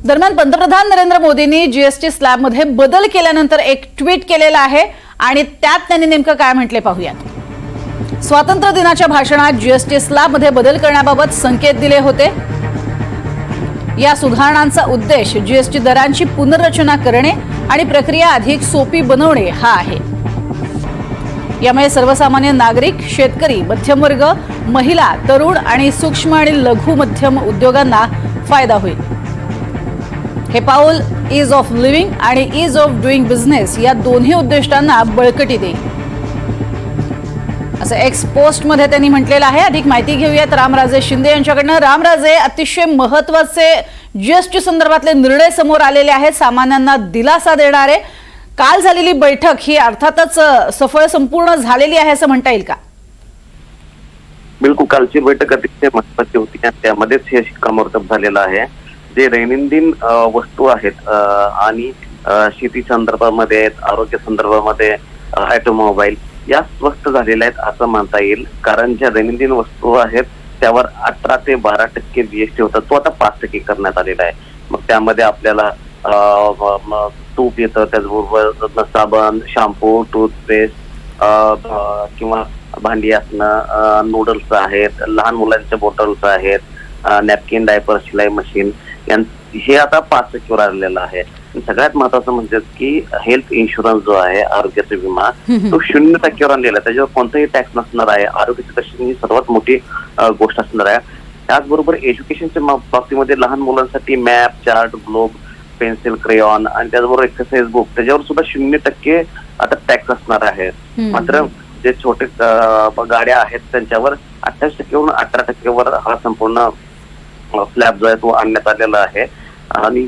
दरम्यान पंतप्रधान नरेंद्र मोदींनी जीएसटी स्लॅबमध्ये बदल केल्यानंतर एक ट्विट केलेलं आहे आणि त्यात त्यांनी नेमकं काय म्हटले पाहूयात। स्वातंत्र्य दिनाच्या भाषणात जीएसटी स्लॅबमध्ये बदल करण्याबाबत संकेत दिले होते। या सुधारणांचा उद्देश जीएसटी दरांची पुनर्रचना करणे आणि प्रक्रिया अधिक सोपी बनवणे हा आहे। यामुळे सर्वसामान्य नागरिक, शेतकरी, मध्यमवर्ग, महिला, तरुण आणि सूक्ष्म आणि लघु मध्यम उद्योगांना फायदा होईल। हे पाऊल ईज ऑफ लिव्हिंग आणि ईज ऑफ डुईंग बिझनेस या दोन्ही उद्दिष्टांना बळकटी देईल, असं एक्स पोस्ट मध्ये त्यांनी म्हटलेलं आहे। अधिक माहिती घेऊयात रामराजे शिंदे यांच्याकडनं। रामराजे, अतिशय महत्त्वाचे जीएसटी संदर्भातले निर्णय समोर आलेले आहेत, सामान्यांना दिलासा देणारे। काल झालेली बैठक ही अर्थातच सफळ संपूर्ण झालेली आहे असं म्हणता येईल का? बिलकुल, कालची बैठक अतिशय महत्त्वाची होती आणि त्यामध्येच हे शिक्कामोर्तब झालेलं आहे। जे दैनंदिन वस्तू आहेत आणि शेती संदर्भामध्ये आहेत, आरोग्य संदर्भामध्ये, ऑटोमोबाईल या स्वस्त झालेल्या आहेत असं म्हणता येईल। कारण ज्या दैनंदिन वस्तू आहेत त्यावर 18 ते 12% जीएसटी होता, तो आता 5% करण्यात आलेला आहे। मग त्यामध्ये आपल्याला तूप येतं, त्याचबरोबर साबण, शॅम्पू, टूथपेस्ट किंवा भांडी असणं, नूडल्स आहेत, लहान मुलांच्या बॉटल्स आहेत, नॅपकिन, डायपर, शिलाई मशीन हे आता 5% आलेलं आहे। सगळ्यात महत्वाचं म्हणजे की हेल्थ इन्शुरन्स जो आहे, आरोग्याचा विमा, तो 0% आणलेला आहे। त्याच्यावर कोणताही टॅक्स नसणार आहे। आरोग्याची दर्शन ही सर्वात मोठी गोष्ट असणार आहे। त्याचबरोबर एज्युकेशनच्या बाबतीमध्ये लहान मुलांसाठी map, chart, globe, pencil, crayon आणि त्याचबरोबर एक्सरसाइज बुक त्याच्यावर सुद्धा 0% आता टॅक्स असणार आहे। मात्र जे छोटे गाड्या आहेत त्यांच्यावर 28% 18% हा संपूर्ण स्लॅब जो आहे तो आणण्यात आलेला आहे। आणि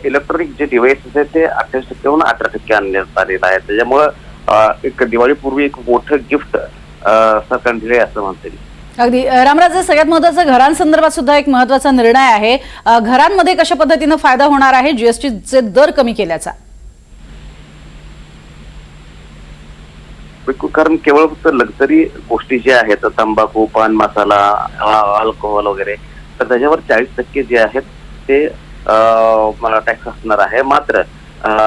इलेक्ट्रॉनिक जे डिव्हाइसेस आहेत ते 28% 18% आणण्यात आलेलं आहे। त्याच्यामुळं एक दिवाळीपूर्वी एक मोठं गिफ्ट सरकारने दिले असं म्हणता येईल। अगदी रामराजे, सगळ्यात महत्त्वाचं घरांसंदर्भात सुद्धा एक महत्त्वाचा निर्णय आहे। घरांमध्ये कशा पद्धतीने फायदा होणार आहे जीएसटीचे दर कमी केल्याचा? कारण केवळ फक्त लक्झरी गोष्टी ज्या आहेत, तंबाखू, पान मसाला, अल्कोहोल वगैरे, तर त्याच्यावर 40% जे आहेत ते मला टॅक्स असणार आहे। मात्र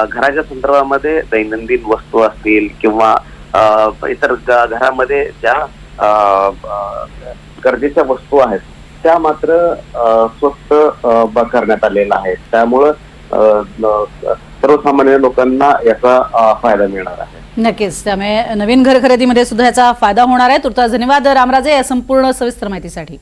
घराच्या संदर्भामध्ये दैनंदिन वस्तू असतील किंवा इतर घरामध्ये ज्या गरजेच्या वस्तू आहेत त्या मात्र स्वस्त करण्यात आलेल्या आहेत। त्यामुळं सर्वसामान्य लोकांना याचा फायदा मिळणार आहे। नक्कीच, त्यामुळे नवीन घर खरेदीमध्ये सुद्धा याचा फायदा होणार आहे। तुर्तास धन्यवाद रामराजे या संपूर्ण सविस्तर माहितीसाठी।